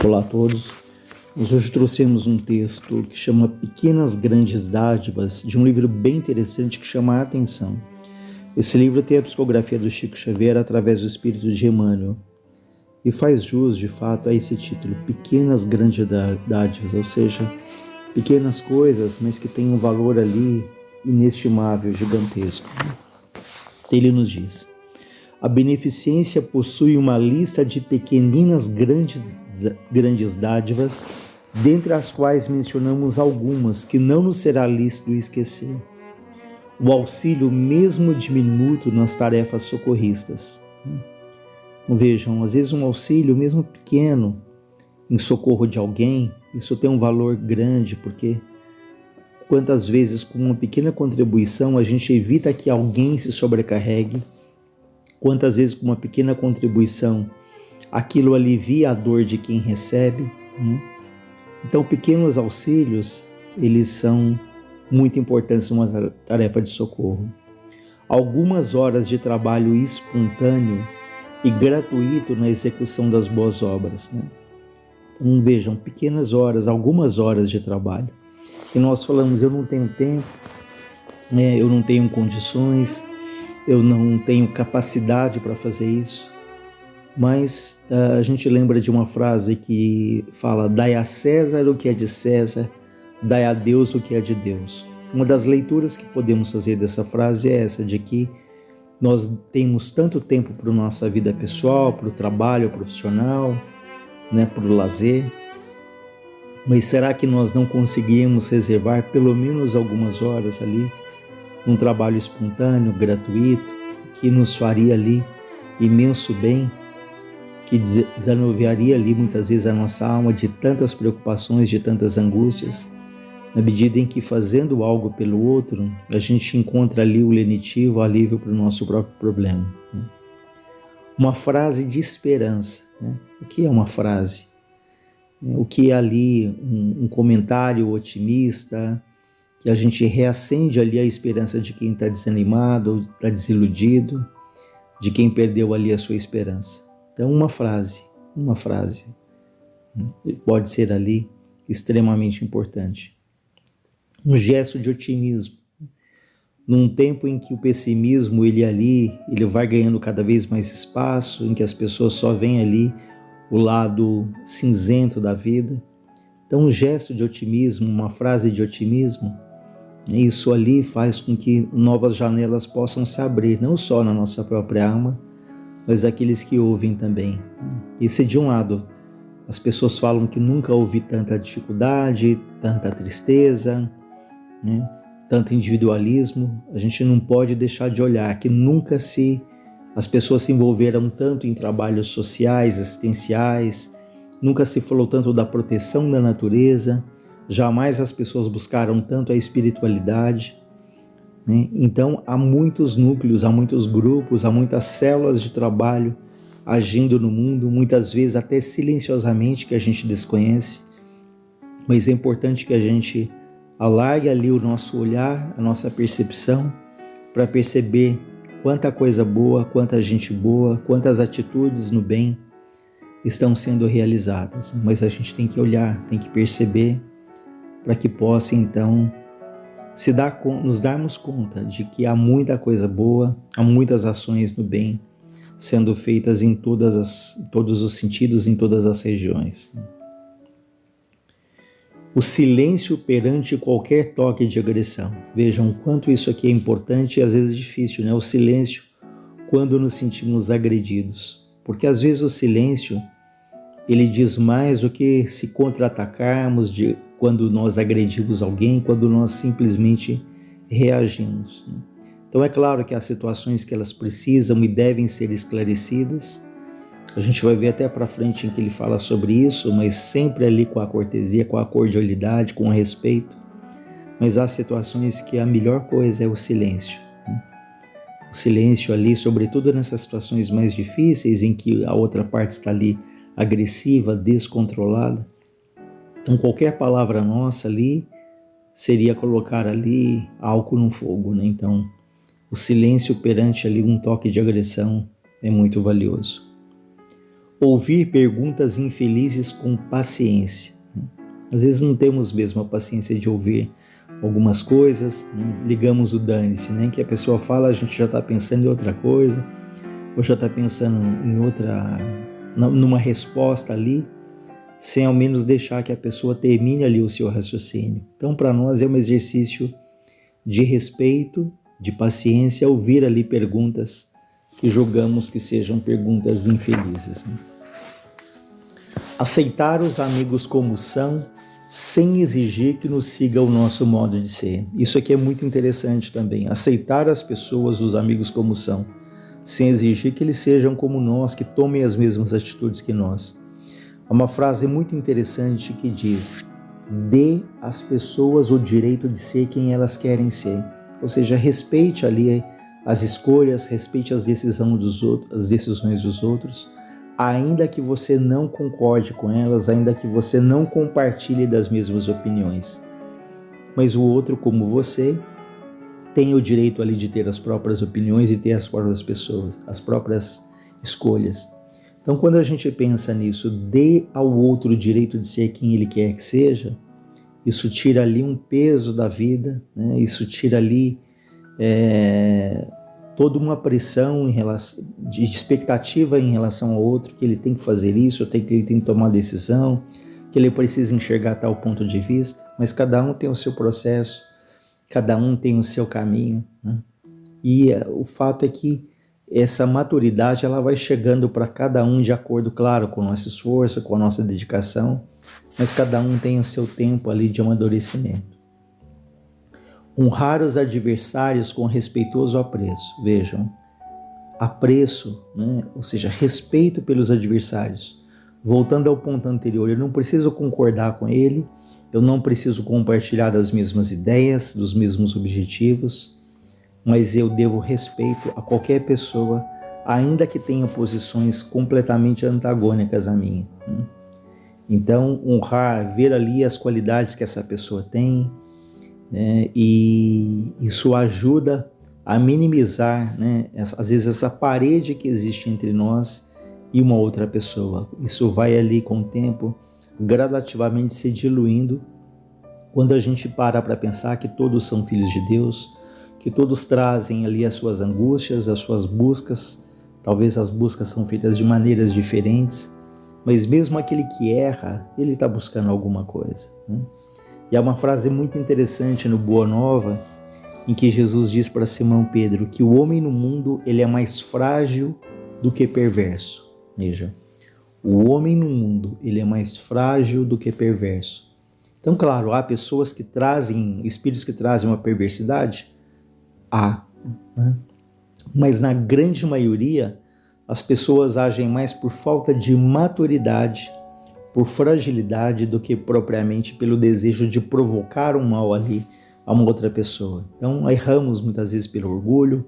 Olá a todos. Nós hoje trouxemos um texto que chama Pequenas Grandes Dádivas, de um livro bem interessante que chama a atenção. Esse livro tem a psicografia do Chico Xavier através do espírito de Emmanuel e faz jus, de fato, a esse título, Pequenas Grandes Dádivas, ou seja, pequenas coisas, mas que têm um valor ali inestimável, gigantesco. Ele nos diz: a beneficência possui uma lista de pequeninas grandes dádivas, dentre as quais mencionamos algumas que não nos será lícito esquecer. O auxílio mesmo diminuto nas tarefas socorristas. Vejam, às vezes um auxílio mesmo pequeno em socorro de alguém, isso tem um valor grande, porque quantas vezes com uma pequena contribuição a gente evita que alguém se sobrecarregue. Quantas vezes com uma pequena contribuição aquilo alivia a dor de quem recebe, né? Então, pequenos auxílios, eles são muito importantes numa tarefa de socorro. Algumas horas de trabalho espontâneo e gratuito na execução das boas obras, né? Então, vejam, pequenas horas, algumas horas de trabalho. E nós falamos, eu não tenho tempo, eu não tenho condições, eu não tenho capacidade para fazer isso, mas a gente lembra de uma frase que fala: dai a César o que é de César, dai a Deus o que é de Deus. Uma das leituras que podemos fazer dessa frase é essa, de que nós temos tanto tempo para a nossa vida pessoal, para o trabalho profissional, né, para o lazer, mas será que nós não conseguimos reservar pelo menos algumas horas ali um trabalho espontâneo, gratuito, que nos faria ali imenso bem, que desanuviaria ali muitas vezes a nossa alma de tantas preocupações, de tantas angústias, na medida em que fazendo algo pelo outro, a gente encontra ali o lenitivo, o alívio para o nosso próprio problema. Uma frase de esperança, né? O que é uma frase? O que é ali um comentário otimista, que a gente reacende ali a esperança de quem está desanimado, está desiludido, de quem perdeu ali a sua esperança. Então, uma frase pode ser ali extremamente importante. Um gesto de otimismo. Num tempo em que o pessimismo, ele vai ganhando cada vez mais espaço, em que as pessoas só veem ali o lado cinzento da vida. Então, um gesto de otimismo, uma frase de otimismo, isso ali faz com que novas janelas possam se abrir, não só na nossa própria alma, mas aqueles que ouvem também. Esse de um lado, as pessoas falam que nunca houve tanta dificuldade, tanta tristeza, né? Tanto individualismo. A gente não pode deixar de olhar que nunca as pessoas se envolveram tanto em trabalhos sociais, assistenciais, nunca se falou tanto da proteção da natureza, jamais as pessoas buscaram tanto a espiritualidade, né? Então há muitos núcleos, há muitos grupos, há muitas células de trabalho agindo no mundo, muitas vezes até silenciosamente, que a gente desconhece, mas é importante que a gente alargue ali o nosso olhar, a nossa percepção, para perceber quanta coisa boa, quanta gente boa, quantas atitudes no bem estão sendo realizadas. Mas a gente tem que olhar, tem que perceber, para que possa então nos darmos conta de que há muita coisa boa, há muitas ações no bem sendo feitas em todos os sentidos, em todas as regiões. O silêncio perante qualquer toque de agressão. Vejam o quanto isso aqui é importante e às vezes difícil, né? O silêncio quando nos sentimos agredidos. Porque às vezes o silêncio, ele diz mais do que se contra-atacarmos quando nós agredimos alguém, quando nós simplesmente reagimos. Então é claro que há situações que elas precisam e devem ser esclarecidas. A gente vai ver até para frente em que ele fala sobre isso, mas sempre ali com a cortesia, com a cordialidade, com o respeito. Mas há situações que a melhor coisa é o silêncio, né? O silêncio ali, sobretudo nessas situações mais difíceis, em que a outra parte está ali agressiva, descontrolada. Então qualquer palavra nossa ali seria colocar ali álcool no fogo, né? Então o silêncio perante ali um toque de agressão é muito valioso. Ouvir perguntas infelizes com paciência. Às vezes não temos mesmo a paciência de ouvir algumas coisas, né? Ligamos o dane-se, né? Que a pessoa fala, a gente já está pensando em outra coisa, ou já está pensando numa resposta ali, sem ao menos deixar que a pessoa termine ali o seu raciocínio. Então, para nós é um exercício de respeito, de paciência, ouvir ali perguntas que julgamos que sejam perguntas infelizes, né? Aceitar os amigos como são, sem exigir que nos siga o nosso modo de ser. Isso aqui é muito interessante também. Aceitar as pessoas, os amigos como são, sem exigir que eles sejam como nós, que tomem as mesmas atitudes que nós. Há uma frase muito interessante que diz: dê às pessoas o direito de ser quem elas querem ser. Ou seja, respeite ali as escolhas, respeite as decisões dos outros, ainda que você não concorde com elas, ainda que você não compartilhe das mesmas opiniões. Mas o outro, como você, tem o direito ali de ter as próprias opiniões e ter as próprias pessoas, as próprias escolhas. Então, quando a gente pensa nisso, dê ao outro o direito de ser quem ele quer que seja, isso tira ali um peso da vida, né? Isso tira ali toda uma pressão de expectativa em relação ao outro, que ele tem que fazer isso, que ele tem que tomar decisão, que ele precisa enxergar tal ponto de vista, mas cada um tem o seu processo, cada um tem o seu caminho, né? E o fato é que essa maturidade ela vai chegando para cada um de acordo, claro, com o nosso esforço, com a nossa dedicação, mas cada um tem o seu tempo ali de amadurecimento. Honrar os adversários com respeitoso apreço. Vejam, apreço, né? Ou seja, respeito pelos adversários. Voltando ao ponto anterior, eu não preciso concordar com ele, eu não preciso compartilhar das mesmas ideias, dos mesmos objetivos, mas eu devo respeito a qualquer pessoa, ainda que tenha posições completamente antagônicas à minha, né? Então, honrar, ver ali as qualidades que essa pessoa tem, né? E isso ajuda a minimizar, né, às vezes essa parede que existe entre nós e uma outra pessoa. Isso vai ali com o tempo gradativamente se diluindo quando a gente para pensar que todos são filhos de Deus, que todos trazem ali as suas angústias, as suas buscas. Talvez as buscas são feitas de maneiras diferentes, mas mesmo aquele que erra, ele está buscando alguma coisa, né? E há uma frase muito interessante no Boa Nova, em que Jesus diz para Simão Pedro que o homem no mundo ele é mais frágil do que perverso. Veja, o homem no mundo ele é mais frágil do que perverso. Então, claro, há pessoas que trazem, espíritos que trazem uma perversidade, né? Mas na grande maioria, as pessoas agem mais por falta de maturidade, por fragilidade, do que propriamente pelo desejo de provocar um mal ali a uma outra pessoa. Então, erramos muitas vezes pelo orgulho,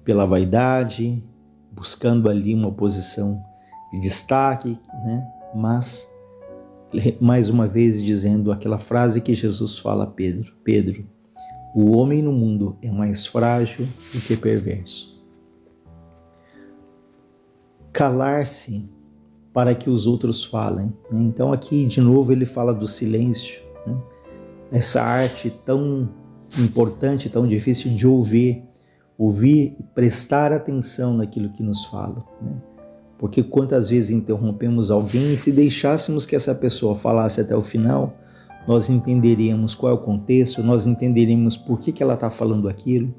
pela vaidade, buscando ali uma posição de destaque, né? Mas, mais uma vez dizendo aquela frase que Jesus fala a Pedro: Pedro, o homem no mundo é mais frágil do que perverso. Calar-se para que os outros falem, né? Então aqui de novo ele fala do silêncio, né? Essa arte tão importante, tão difícil de ouvir e prestar atenção naquilo que nos fala, né? Porque quantas vezes interrompemos alguém e se deixássemos que essa pessoa falasse até o final, nós entenderíamos qual é o contexto, nós entenderíamos por que ela está falando aquilo,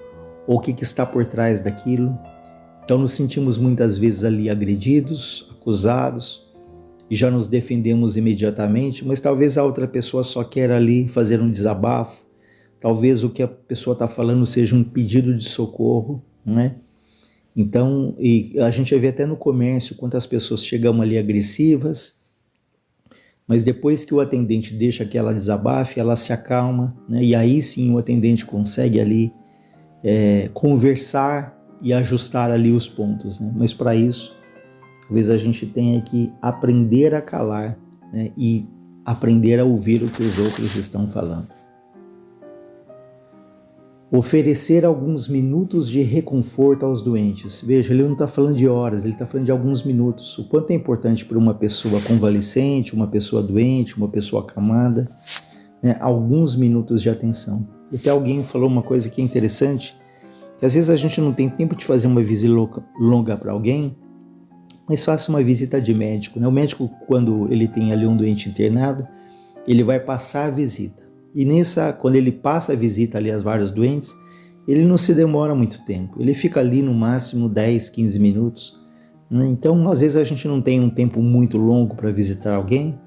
ou o que está por trás daquilo. Então nos sentimos muitas vezes ali agredidos, acusados, e já nos defendemos imediatamente, mas talvez a outra pessoa só queira ali fazer um desabafo, talvez o que a pessoa está falando seja um pedido de socorro, não é? Então, e a gente vê até no comércio quantas pessoas chegam ali agressivas, mas depois que o atendente deixa que ela desabafe, ela se acalma, né? E aí sim o atendente consegue ali conversar e ajustar ali os pontos, né? Mas para isso, talvez a gente tenha que aprender a calar, né? E aprender a ouvir o que os outros estão falando. Oferecer alguns minutos de reconforto aos doentes. Veja, ele não está falando de horas, ele está falando de alguns minutos. O quanto é importante para uma pessoa convalescente, uma pessoa doente, uma pessoa acamada, né? Alguns minutos de atenção. E até alguém falou uma coisa que é interessante, que às vezes a gente não tem tempo de fazer uma visita longa para alguém, mas faça uma visita de médico, né? O médico, quando ele tem ali um doente internado, ele vai passar a visita. E quando ele passa a visita ali aos vários doentes, ele não se demora muito tempo. Ele fica ali no máximo 10, 15 minutos. Né? Então, às vezes a gente não tem um tempo muito longo para visitar alguém,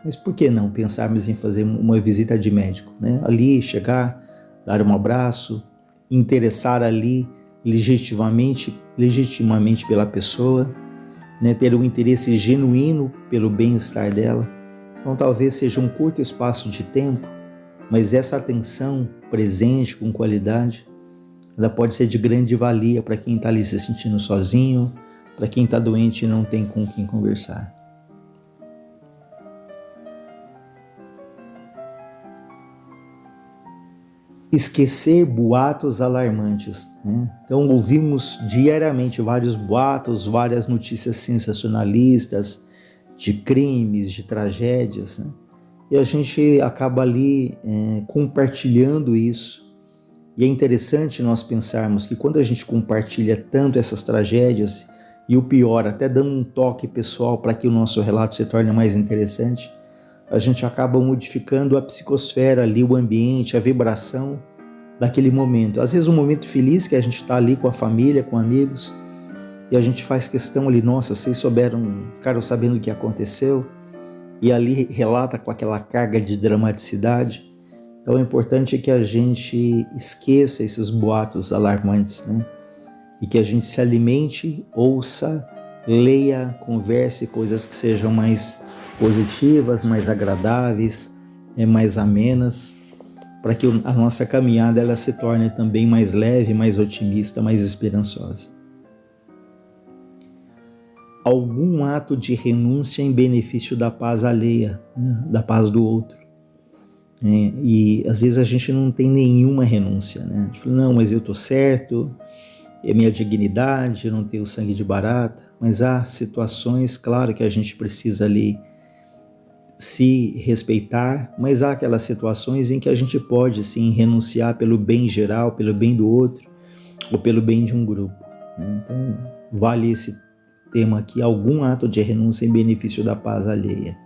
mas por que não pensarmos em fazer uma visita de médico? Né? Ali, chegar, dar um abraço, interessar ali legitimamente pela pessoa, né? Ter um interesse genuíno pelo bem-estar dela. Então, talvez seja um curto espaço de tempo, mas essa atenção presente, com qualidade, ela pode ser de grande valia para quem está ali se sentindo sozinho, para quem está doente e não tem com quem conversar. Esquecer boatos alarmantes. Né? Então, ouvimos diariamente vários boatos, várias notícias sensacionalistas de crimes, de tragédias, né? E a gente acaba ali compartilhando isso. E é interessante nós pensarmos que quando a gente compartilha tanto essas tragédias, e o pior, até dando um toque pessoal para que o nosso relato se torne mais interessante, a gente acaba modificando a psicosfera ali, o ambiente, a vibração daquele momento. Às vezes um momento feliz que a gente está ali com a família, com amigos, e a gente faz questão ali, nossa, vocês ficaram sabendo o que aconteceu, e ali relata com aquela carga de dramaticidade. Então é importante que a gente esqueça esses boatos alarmantes, né? E que a gente se alimente, ouça, leia, converse coisas que sejam mais positivas, mais agradáveis, mais amenas, para que a nossa caminhada ela se torne também mais leve, mais otimista, mais esperançosa. Algum ato de renúncia em benefício da paz alheia, né? Da paz do outro. E às vezes a gente não tem nenhuma renúncia, né? A gente fala, não, mas eu estou certo, é minha dignidade, eu não tenho sangue de barata, mas há situações, claro, que a gente precisa ali se respeitar, mas há aquelas situações em que a gente pode sim renunciar pelo bem geral, pelo bem do outro, ou pelo bem de um grupo, né? Então vale esse tema aqui, algum ato de renúncia em benefício da paz alheia.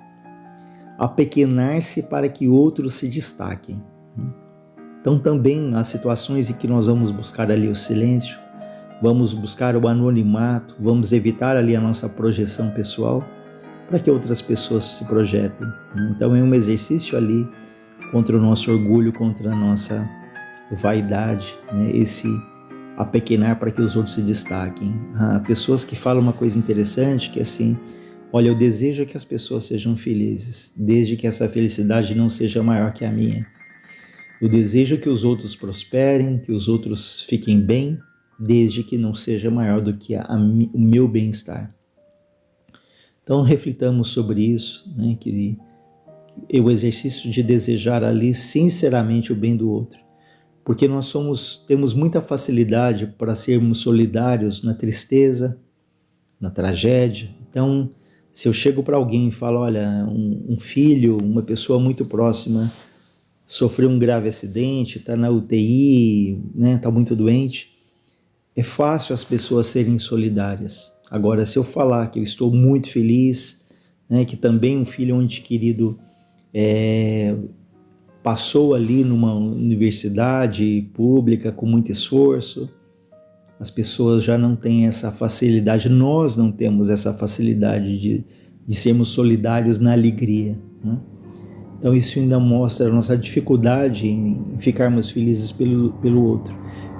Apequenar-se para que outros se destaquem. Então também há situações em que nós vamos buscar ali o silêncio, vamos buscar o anonimato, vamos evitar ali a nossa projeção pessoal para que outras pessoas se projetem. Então é um exercício ali contra o nosso orgulho, contra a nossa vaidade, né? Esse apequenar para que os outros se destaquem. Há pessoas que falam uma coisa interessante, que é assim, olha, eu desejo que as pessoas sejam felizes, desde que essa felicidade não seja maior que a minha. Eu desejo que os outros prosperem, que os outros fiquem bem, desde que não seja maior do que o meu bem-estar. Então reflitamos sobre isso, né, que o exercício de desejar ali sinceramente o bem do outro. Porque nós temos muita facilidade para sermos solidários na tristeza, na tragédia. Então, se eu chego para alguém e falo, olha, um filho, uma pessoa muito próxima, sofreu um grave acidente, está na UTI, né, está muito doente, é fácil as pessoas serem solidárias. Agora, se eu falar que eu estou muito feliz, né, que também um filho, um ente querido, passou ali numa universidade pública com muito esforço, as pessoas já não têm essa facilidade, nós não temos essa facilidade de sermos solidários na alegria, né? Então isso ainda mostra a nossa dificuldade em ficarmos felizes pelo outro.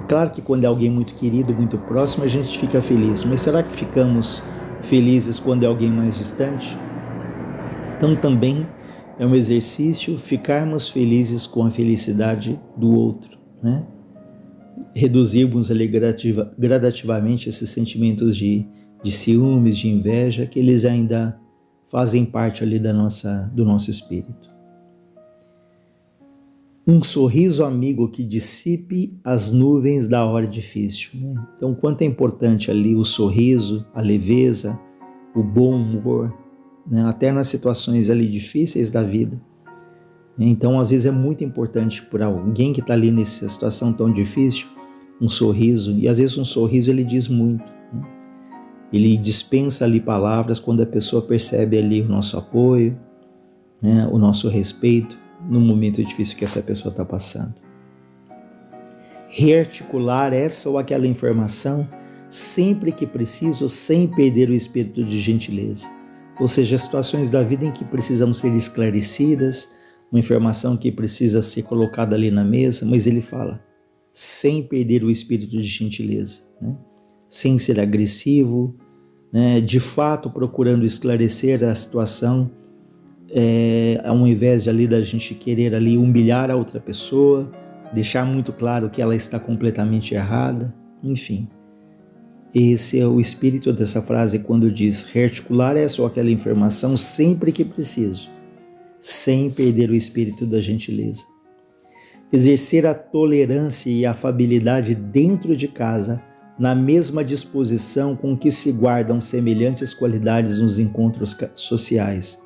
Claro que quando é alguém muito querido, muito próximo, a gente fica feliz, mas será que ficamos felizes quando é alguém mais distante? Então também é um exercício ficarmos felizes com a felicidade do outro, né? Reduzirmos ali gradativamente esses sentimentos de ciúmes, de inveja, que eles ainda fazem parte ali do nosso espírito. Um sorriso amigo que dissipe as nuvens da hora difícil, né? Então, quanto é importante ali o sorriso, a leveza, o bom humor, né? Até nas situações ali difíceis da vida. Então, às vezes é muito importante para alguém que está ali nessa situação tão difícil, um sorriso, e às vezes um sorriso ele diz muito, né? Ele dispensa ali palavras quando a pessoa percebe ali o nosso apoio, né? O nosso respeito no momento difícil que essa pessoa está passando. Rearticular essa ou aquela informação sempre que preciso, sem perder o espírito de gentileza. Ou seja, situações da vida em que precisam ser esclarecidas, uma informação que precisa ser colocada ali na mesa, mas ele fala, sem perder o espírito de gentileza, né? Sem ser agressivo, né? De fato procurando esclarecer a situação, ao invés de ali da gente querer ali humilhar a outra pessoa, deixar muito claro que ela está completamente errada, enfim. Esse é o espírito dessa frase quando diz, rearticular essa ou aquela informação sempre que preciso, sem perder o espírito da gentileza. Exercer a tolerância e a afabilidade dentro de casa, na mesma disposição com que se guardam semelhantes qualidades nos encontros sociais.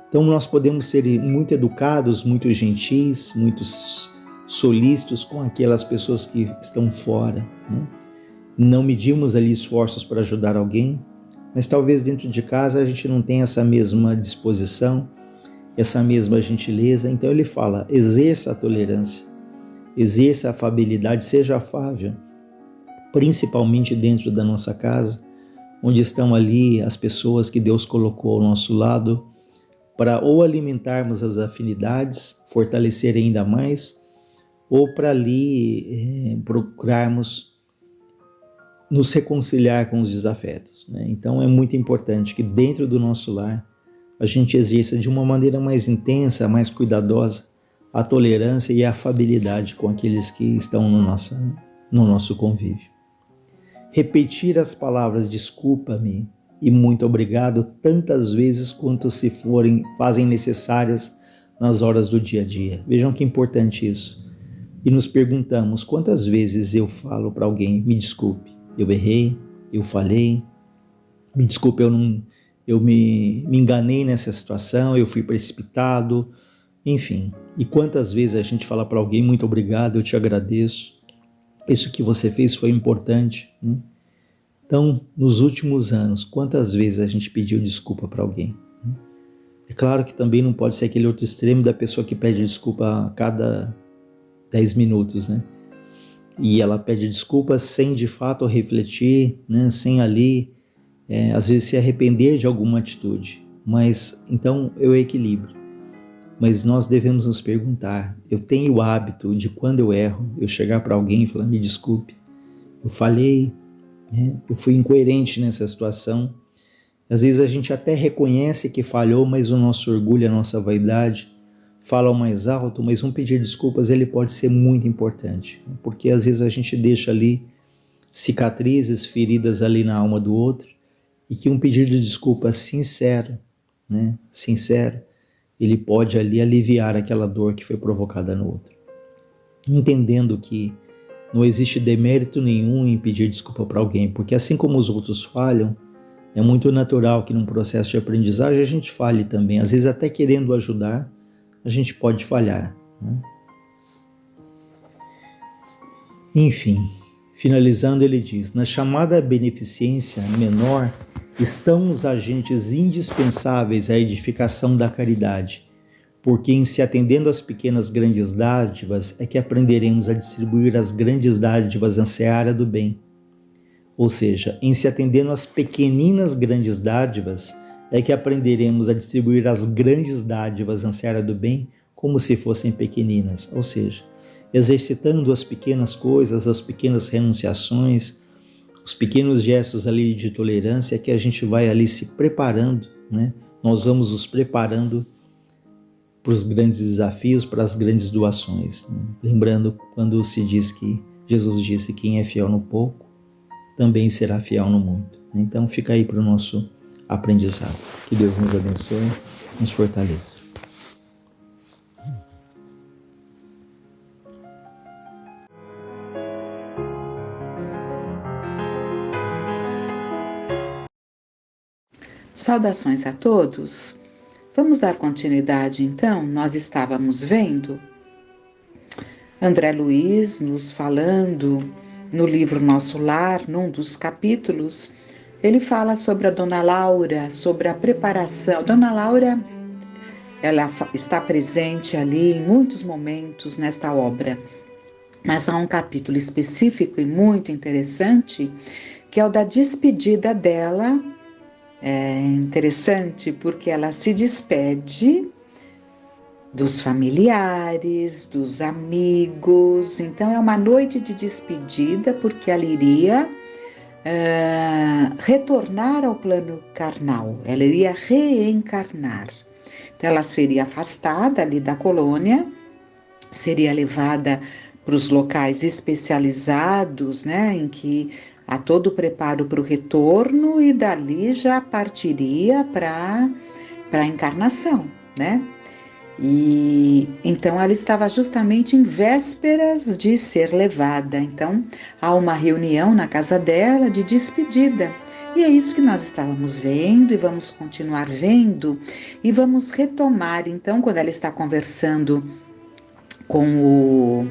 Então nós podemos ser muito educados, muito gentis, muito solícitos com aquelas pessoas que estão fora, né? Não medimos ali esforços para ajudar alguém, mas talvez dentro de casa a gente não tenha essa mesma disposição, essa mesma gentileza. Então ele fala, exerça a tolerância, exerça a afabilidade, seja afável, principalmente dentro da nossa casa, onde estão ali as pessoas que Deus colocou ao nosso lado, para ou alimentarmos as afinidades, fortalecer ainda mais, ou para ali procurarmos nos reconciliar com os desafetos, né? Então é muito importante que dentro do nosso lar a gente exerça de uma maneira mais intensa, mais cuidadosa, a tolerância e a afabilidade com aqueles que estão no nosso convívio. Repetir as palavras desculpa-me e muito obrigado tantas vezes quanto fazem necessárias nas horas do dia a dia. Vejam que importante isso. E nos perguntamos quantas vezes eu falo para alguém, me desculpe, eu errei, eu falhei, me desculpe, eu me enganei nessa situação, eu fui precipitado, enfim. E quantas vezes a gente fala para alguém, muito obrigado, eu te agradeço, isso que você fez foi importante, né? Então, nos últimos anos, quantas vezes a gente pediu desculpa para alguém, né? É claro que também não pode ser aquele outro extremo da pessoa que pede desculpa a cada 10 minutos, né? E ela pede desculpas sem de fato refletir, né? Sem ali, às vezes se arrepender de alguma atitude. Mas, então, é o equilíbrio. Mas nós devemos nos perguntar, eu tenho o hábito de quando eu erro, eu chegar para alguém e falar, me desculpe, eu falhei, né? Eu fui incoerente nessa situação. Às vezes a gente até reconhece que falhou, mas o nosso orgulho, a nossa vaidade falam mais alto, mas um pedir desculpas ele pode ser muito importante, né? Porque às vezes a gente deixa ali cicatrizes, feridas ali na alma do outro, e que um pedido de desculpa sincero, né? Sincero, ele pode ali aliviar aquela dor que foi provocada no outro. Entendendo que não existe demérito nenhum em pedir desculpa para alguém, porque assim como os outros falham, é muito natural que num processo de aprendizagem a gente falhe também. Às vezes até querendo ajudar, a gente pode falhar, né? Enfim, finalizando ele diz, na chamada beneficência menor estão os agentes indispensáveis à edificação da caridade, porque em se atendendo às pequenas grandes dádivas é que aprenderemos a distribuir as grandes dádivas na seara do bem. Ou seja, em se atendendo às pequeninas grandes dádivas é que aprenderemos a distribuir as grandes dádivas na seara do bem como se fossem pequeninas. Ou seja, exercitando as pequenas coisas, as pequenas renunciações, os pequenos gestos ali de tolerância é que a gente vai ali se preparando, né? Nós vamos nos preparando para os grandes desafios, para as grandes doações, né? Lembrando quando se diz que Jesus disse que quem é fiel no pouco também será fiel no muito. Então fica aí para o nosso aprendizado. Que Deus nos abençoe, nos fortaleça. Saudações a todos. Vamos dar continuidade então. Nós estávamos vendo André Luiz nos falando no livro Nosso Lar, num dos capítulos. Ele fala sobre a Dona Laura, sobre a preparação. Dona Laura, ela está presente ali em muitos momentos nesta obra, mas há um capítulo específico e muito interessante, que é o da despedida dela. É interessante porque ela se despede dos familiares, dos amigos. Então é uma noite de despedida, porque ela iria retornar ao plano carnal, ela iria reencarnar. Então ela seria afastada ali da colônia, seria levada para os locais especializados, né, em que há todo o preparo para o retorno, e dali já partiria para a encarnação, né? E então ela estava justamente em vésperas de ser levada. Então há uma reunião na casa dela de despedida. E é isso que nós estávamos vendo e vamos continuar vendo, e vamos retomar então quando ela está conversando com o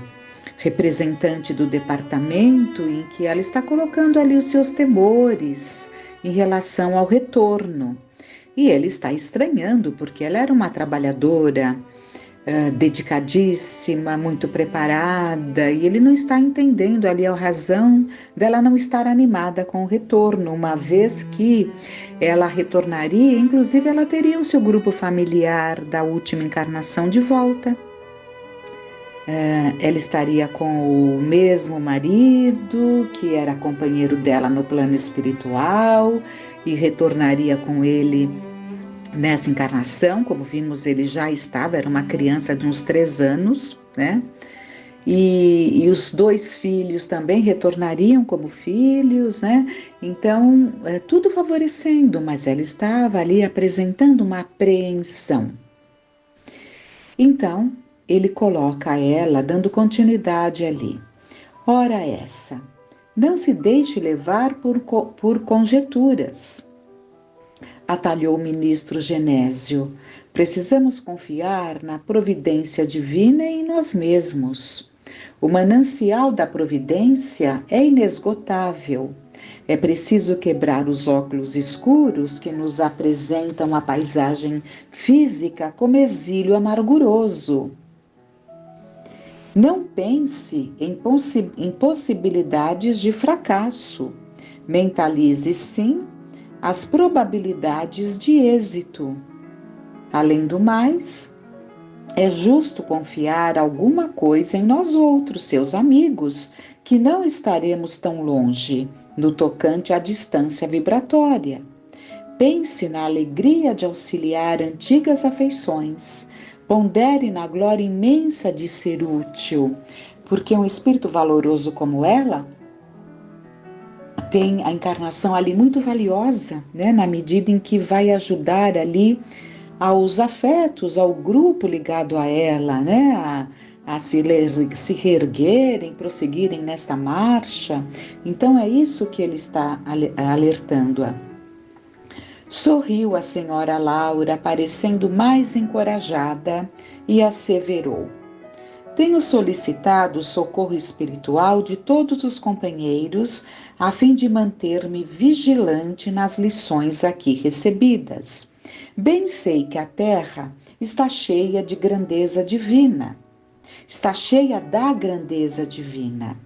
representante do departamento, em que ela está colocando ali os seus temores em relação ao retorno. E ele está estranhando, porque ela era uma trabalhadora dedicadíssima, muito preparada, e ele não está entendendo ali a razão dela não estar animada com o retorno, uma vez que ela retornaria, inclusive ela teria o seu grupo familiar da última encarnação de volta. Ela estaria com o mesmo marido, que era companheiro dela no plano espiritual, e retornaria com ele nessa encarnação. Como vimos, ele já estava, era uma criança de uns 3 anos, né? E os 2 filhos também retornariam como filhos, né? Então, tudo favorecendo, mas ela estava ali apresentando uma apreensão. Então, ele coloca ela, dando continuidade ali. Ora essa, não se deixe levar por conjecturas. Atalhou o ministro Genésio. Precisamos confiar na providência divina e em nós mesmos. O manancial da providência é inesgotável. É preciso quebrar os óculos escuros que nos apresentam a paisagem física como exílio amarguroso. Não pense em possibilidades de fracasso. Mentalize, sim, as probabilidades de êxito. Além do mais, é justo confiar alguma coisa em nós outros, seus amigos, que não estaremos tão longe no tocante à distância vibratória. Pense na alegria de auxiliar antigas afeições. Pondere na glória imensa de ser útil, porque um espírito valoroso como ela tem a encarnação ali muito valiosa, né, na medida em que vai ajudar ali aos afetos, ao grupo ligado a ela, né, a se reerguerem, prosseguirem nesta marcha. Então é isso que ele está alertando-a. Sorriu a senhora Laura, parecendo mais encorajada, e asseverou: tenho solicitado o socorro espiritual de todos os companheiros a fim de manter-me vigilante nas lições aqui recebidas. Bem sei que a Terra está cheia de grandeza divina. Está cheia da grandeza divina.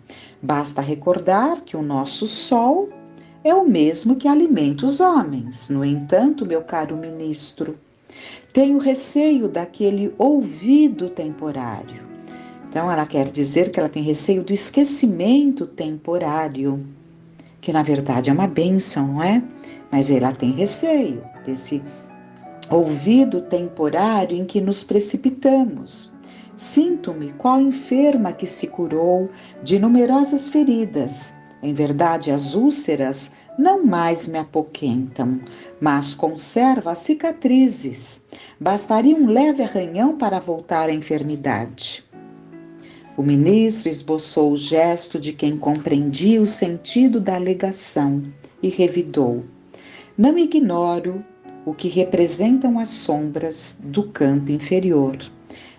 Basta recordar que o nosso Sol é o mesmo que alimenta os homens. No entanto, meu caro ministro, tenho receio daquele ouvido temporário. Então, ela quer dizer que ela tem receio do esquecimento temporário, que na verdade é uma bênção, não é? Mas ela tem receio desse ouvido temporário em que nos precipitamos. Sinto-me qual enferma que se curou de numerosas feridas. Em verdade, as úlceras não mais me apoquentam, mas conservo as cicatrizes. Bastaria um leve arranhão para voltar à enfermidade. O ministro esboçou o gesto de quem compreendia o sentido da alegação e revidou: não ignoro o que representam as sombras do campo inferior,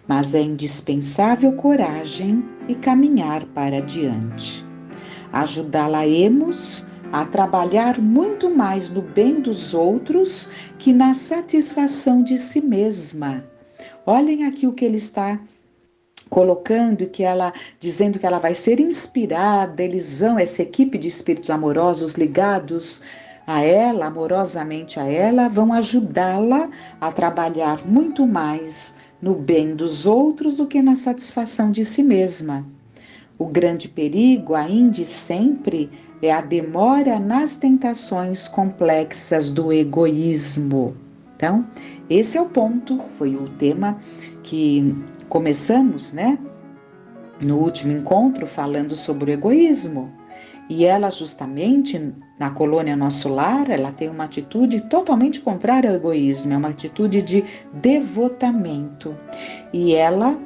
mas é indispensável coragem e caminhar para adiante. Ajudá-la-emos a trabalhar muito mais no bem dos outros que na satisfação de si mesma. Olhem aqui o que ele está colocando, que ela dizendo que ela vai ser inspirada, eles vão, essa equipe de espíritos amorosos ligados a ela, amorosamente a ela, vão ajudá-la a trabalhar muito mais no bem dos outros do que na satisfação de si mesma. O grande perigo, ainda e sempre, é a demora nas tentações complexas do egoísmo. Então, esse é o ponto, foi o tema que começamos, né? No último encontro, falando sobre o egoísmo. E ela, justamente, na colônia Nosso Lar, ela tem uma atitude totalmente contrária ao egoísmo, é uma atitude de devotamento. E ela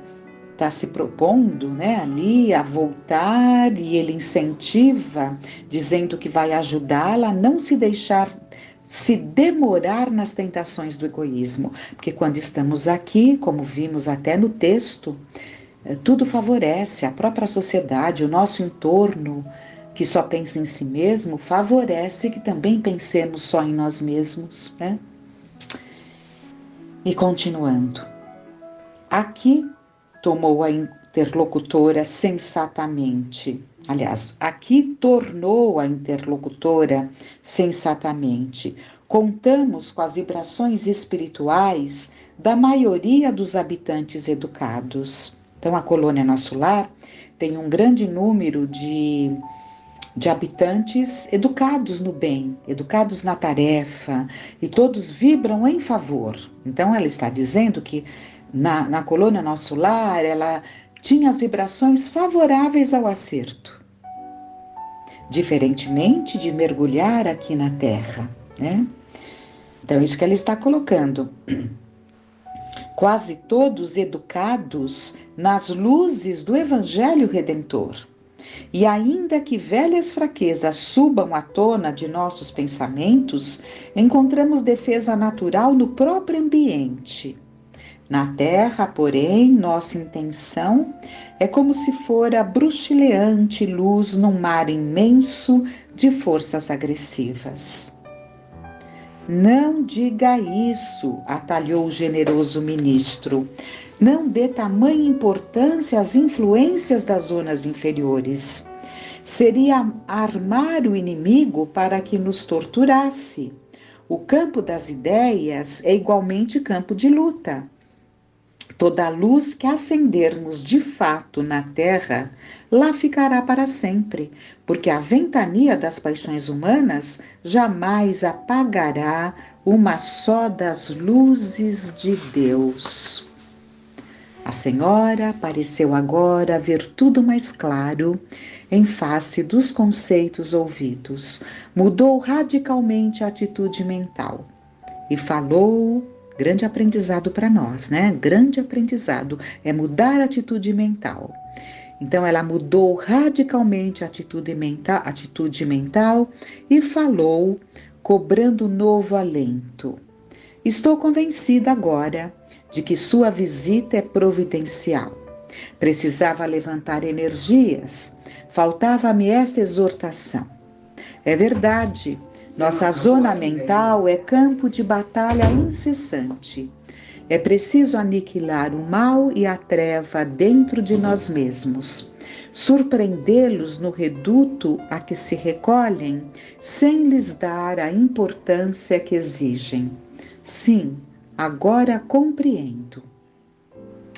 está se propondo, né, ali a voltar, e ele incentiva, dizendo que vai ajudá-la a não se deixar se demorar nas tentações do egoísmo, porque quando estamos aqui, como vimos até no texto, tudo favorece, a própria sociedade, o nosso entorno, que só pensa em si mesmo, favorece que também pensemos só em nós mesmos, né? E continuando, aqui tomou a interlocutora sensatamente. Aliás, aqui tornou a interlocutora sensatamente. Contamos com as vibrações espirituais da maioria dos habitantes educados. Então, a colônia Nosso Lar tem um grande número de habitantes educados no bem, educados na tarefa, e todos vibram em favor. Então, ela está dizendo que na colônia Nosso Lar, ela tinha as vibrações favoráveis ao acerto, diferentemente de mergulhar aqui na Terra, né? Então, isso que ela está colocando. Quase todos educados nas luzes do Evangelho Redentor. E ainda que velhas fraquezas subam à tona de nossos pensamentos, encontramos defesa natural no próprio ambiente. Na Terra, porém, nossa intenção é como se fora bruxuleante luz num mar imenso de forças agressivas. Não diga isso, atalhou o generoso ministro. Não dê tamanha importância às influências das zonas inferiores. Seria armar o inimigo para que nos torturasse. O campo das ideias é igualmente campo de luta. Toda a luz que acendermos de fato na terra, lá ficará para sempre, porque a ventania das paixões humanas jamais apagará uma só das luzes de Deus. A Senhora pareceu agora ver tudo mais claro em face dos conceitos ouvidos. Mudou radicalmente a atitude mental e falou. Grande aprendizado para nós, né? Grande aprendizado é mudar a atitude mental. Então, ela mudou radicalmente a atitude mental e falou, cobrando novo alento. Estou convencida agora de que sua visita é providencial. Precisava levantar energias, faltava-me esta exortação. É verdade. Nossa zona mental é campo de batalha incessante. É preciso aniquilar o mal e a treva dentro de nós mesmos, surpreendê-los no reduto a que se recolhem, sem lhes dar a importância que exigem. Sim, agora compreendo.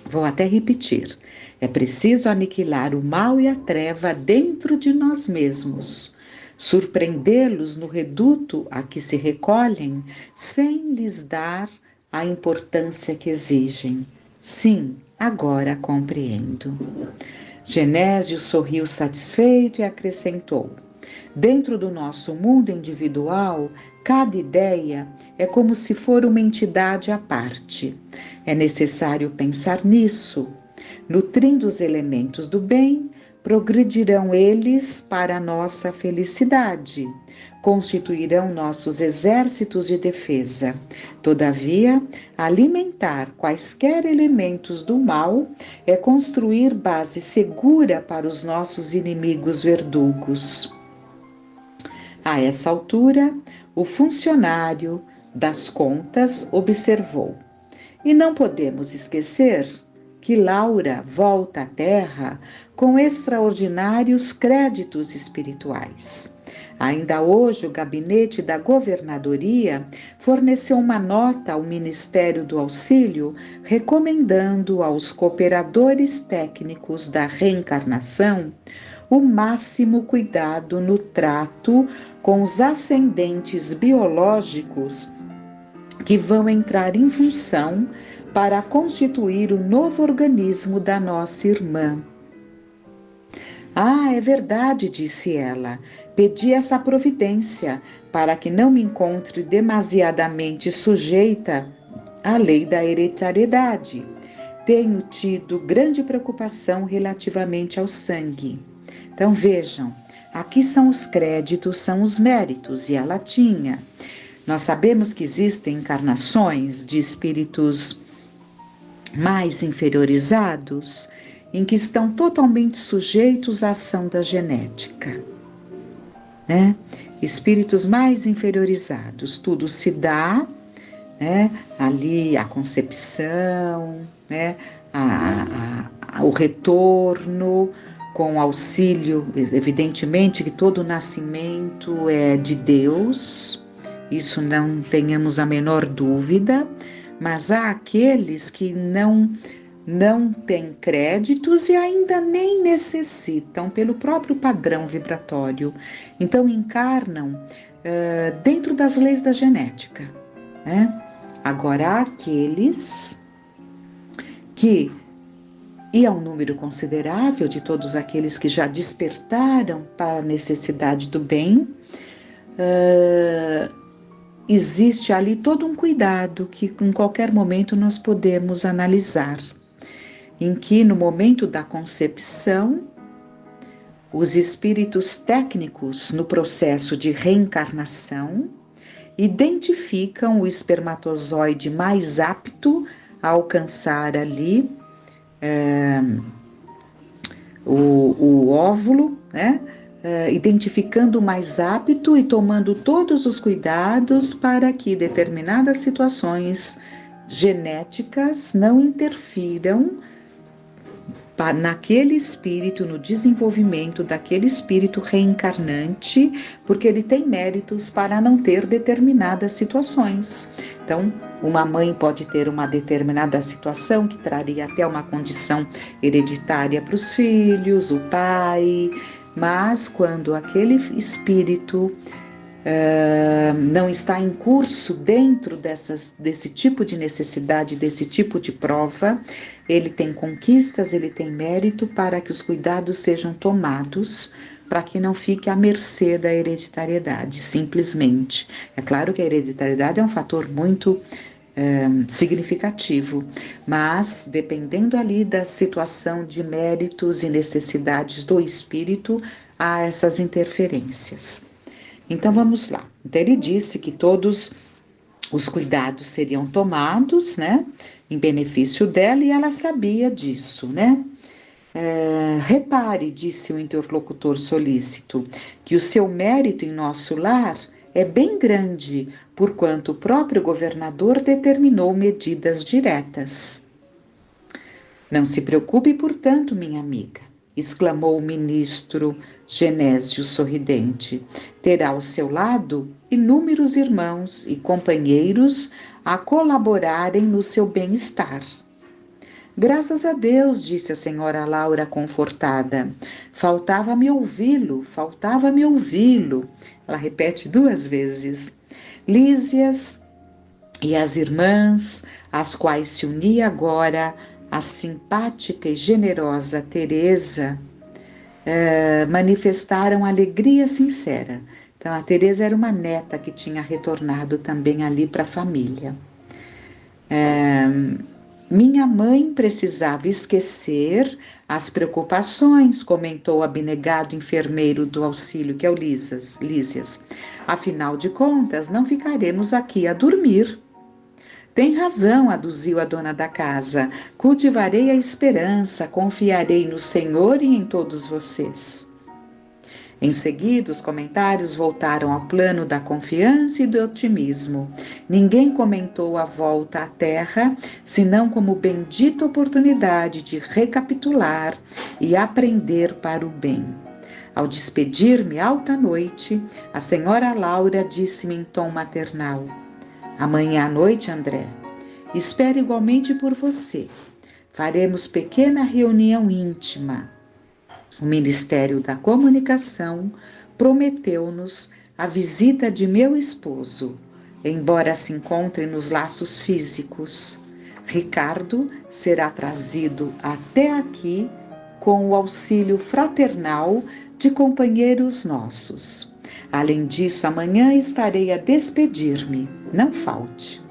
Vou até repetir. É preciso aniquilar o mal e a treva dentro de nós mesmos, surpreendê-los no reduto a que se recolhem, sem lhes dar a importância que exigem. Sim, agora compreendo. Genésio sorriu satisfeito e acrescentou: dentro do nosso mundo individual, cada ideia é como se for uma entidade à parte. É necessário pensar nisso, nutrindo os elementos do bem, progredirão eles para a nossa felicidade, constituirão nossos exércitos de defesa. Todavia, alimentar quaisquer elementos do mal é construir base segura para os nossos inimigos verdugos. A essa altura, o funcionário das contas observou: e não podemos esquecer que Laura volta à Terra com extraordinários créditos espirituais. Ainda hoje, o gabinete da governadoria forneceu uma nota ao Ministério do Auxílio recomendando aos cooperadores técnicos da reencarnação o máximo cuidado no trato com os ascendentes biológicos que vão entrar em função para constituir o novo organismo da nossa irmã. Ah, é verdade, disse ela. Pedi essa providência para que não me encontre demasiadamente sujeita à lei da hereditariedade. Tenho tido grande preocupação relativamente ao sangue. Então vejam, aqui são os créditos, são os méritos, e ela tinha. Nós sabemos que existem encarnações de espíritos mais inferiorizados, em que estão totalmente sujeitos à ação da genética, né? Espíritos mais inferiorizados, tudo se dá, né? Ali a concepção, né? O retorno, com auxílio, evidentemente que todo nascimento é de Deus, isso não tenhamos a menor dúvida, mas há aqueles que não têm créditos e ainda nem necessitam pelo próprio padrão vibratório. Então encarnam dentro das leis da genética, né? Agora há aqueles que, e é um número considerável de todos aqueles que já despertaram para a necessidade do bem, existe ali todo um cuidado que em qualquer momento nós podemos analisar, em que no momento da concepção, os espíritos técnicos no processo de reencarnação identificam o espermatozoide mais apto a alcançar ali o óvulo, né? Identificando o mais apto e tomando todos os cuidados para que determinadas situações genéticas não interfiram naquele espírito, no desenvolvimento daquele espírito reencarnante, porque ele tem méritos para não ter determinadas situações. Então, uma mãe pode ter uma determinada situação que traria até uma condição hereditária para os filhos, o pai, mas quando aquele espírito não está em curso dentro desse tipo de necessidade, desse tipo de prova, ele tem conquistas, ele tem mérito para que os cuidados sejam tomados, para que não fique à mercê da hereditariedade, simplesmente. É claro que a hereditariedade é um fator muito significativo, mas dependendo ali da situação de méritos e necessidades do espírito, há essas interferências. Então vamos lá. Então ele disse que todos os cuidados seriam tomados, né, em benefício dela, e ela sabia disso, né? Repare, disse o interlocutor solícito, que o seu mérito em nosso lar é bem grande, porquanto o próprio governador determinou medidas diretas. Não se preocupe, portanto, minha amiga, exclamou o ministro Genésio sorridente. Terá ao seu lado inúmeros irmãos e companheiros a colaborarem no seu bem-estar. Graças a Deus, disse a senhora Laura confortada. Faltava-me ouvi-lo. Ela repete 2 vezes. Lísias e as irmãs, às quais se unia agora a simpática e generosa Teresa, manifestaram alegria sincera. Então, a Teresa era uma neta que tinha retornado também ali para a família. Minha mãe precisava esquecer as preocupações, comentou o abnegado enfermeiro do auxílio, que é o Lísias. Afinal de contas, não ficaremos aqui a dormir. Tem razão, aduziu a dona da casa. Cultivarei a esperança, confiarei no Senhor e em todos vocês. Em seguida, os comentários voltaram ao plano da confiança e do otimismo. Ninguém comentou a volta à terra, senão como bendita oportunidade de recapitular e aprender para o bem. Ao despedir-me alta noite, a senhora Laura disse-me em tom maternal: amanhã à noite, André, espero igualmente por você. Faremos pequena reunião íntima. O Ministério da Comunicação prometeu-nos a visita de meu esposo, embora se encontre nos laços físicos. Ricardo será trazido até aqui com o auxílio fraternal de companheiros nossos. Além disso, amanhã estarei a despedir-me, não falte.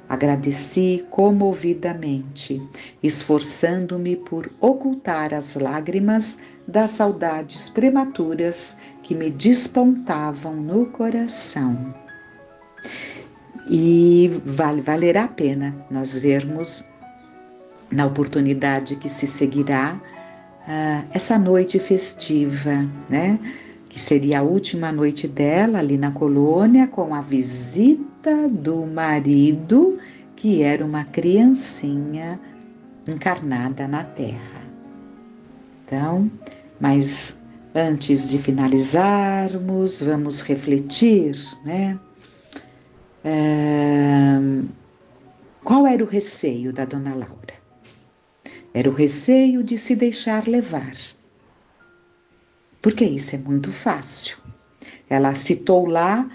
Agradeci comovidamente, esforçando-me por ocultar as lágrimas das saudades prematuras que me despontavam no coração. E valerá a pena nós vermos, na oportunidade que se seguirá, essa noite festiva, né? Que seria a última noite dela ali na colônia, com a visita do marido, que era uma criancinha encarnada na Terra. Então, mas antes de finalizarmos, vamos refletir, né? Qual era o receio da Dona Laura? Era o receio de se deixar levar. Porque isso é muito fácil. Ela citou lá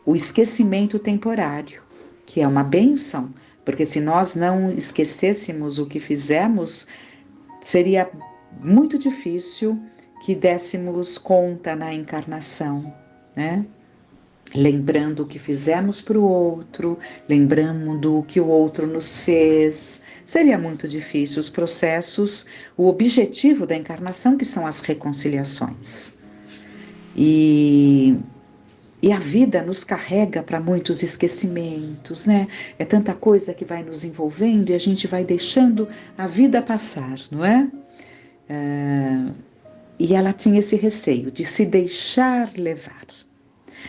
o esquecimento temporário, que é uma bênção, porque se nós não esquecêssemos o que fizemos, seria muito difícil que dessemos conta na encarnação, né? Lembrando o que fizemos para o outro, lembrando do que o outro nos fez. Seria muito difícil os processos, o objetivo da encarnação, que são as reconciliações. E a vida nos carrega para muitos esquecimentos, né? É tanta coisa que vai nos envolvendo e a gente vai deixando a vida passar, não é? E ela tinha esse receio de se deixar levar.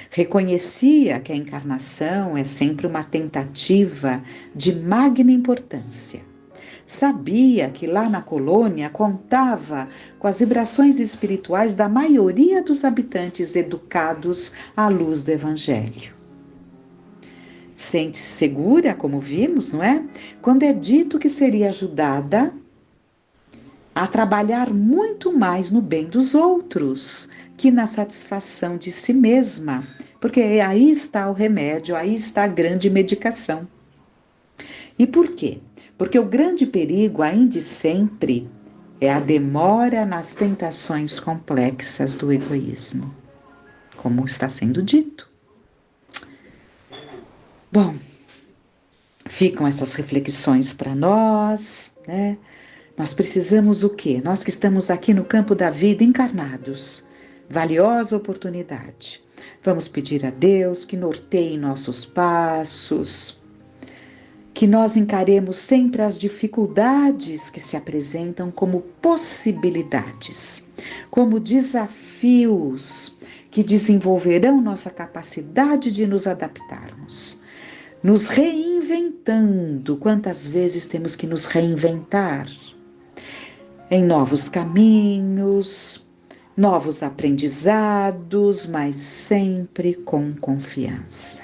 Reconhecia que a encarnação é sempre uma tentativa de magna importância. Sabia que lá na colônia contava com as vibrações espirituais da maioria dos habitantes educados à luz do Evangelho. Sente-se segura, como vimos, não é? Quando é dito que seria ajudada a trabalhar muito mais no bem dos outros que na satisfação de si mesma, porque aí está o remédio, aí está a grande medicação. E por quê? Porque o grande perigo, ainda e sempre, é a demora nas tentações complexas do egoísmo, como está sendo dito. Bom, ficam essas reflexões para nós, né? Nós precisamos o quê? Nós que estamos aqui no campo da vida encarnados, valiosa oportunidade. Vamos pedir a Deus que norteie nossos passos, que nós encaremos sempre as dificuldades que se apresentam como possibilidades, como desafios que desenvolverão nossa capacidade de nos adaptarmos, nos reinventando. Quantas vezes temos que nos reinventar em novos caminhos, novos aprendizados, mas sempre com confiança.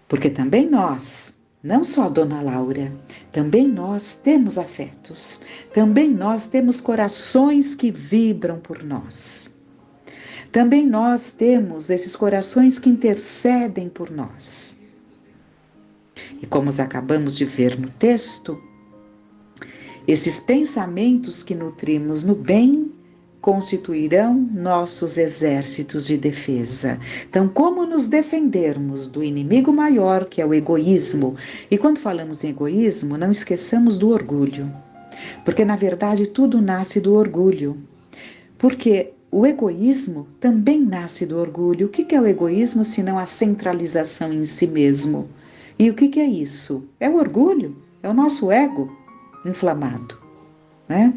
Porque também nós, não só a Dona Laura, também nós temos afetos, também nós temos corações que vibram por nós. Também nós temos esses corações que intercedem por nós. E como acabamos de ver no texto, esses pensamentos que nutrimos no bem constituirão nossos exércitos de defesa. Então, como nos defendermos do inimigo maior, que é o egoísmo? E quando falamos em egoísmo, não esqueçamos do orgulho, porque na verdade tudo nasce do orgulho. Porque o egoísmo também nasce do orgulho. O que é o egoísmo senão a centralização em si mesmo? E o que é isso? É o orgulho, é o nosso ego inflamado, né?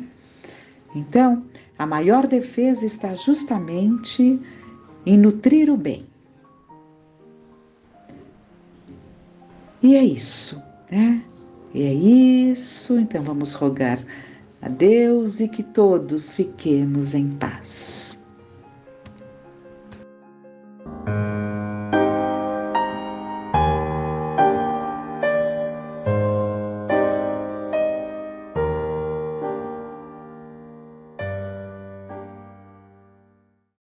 Então, a maior defesa está justamente em nutrir o bem. E é isso, né? E é isso, então vamos rogar a Deus e que todos fiquemos em paz.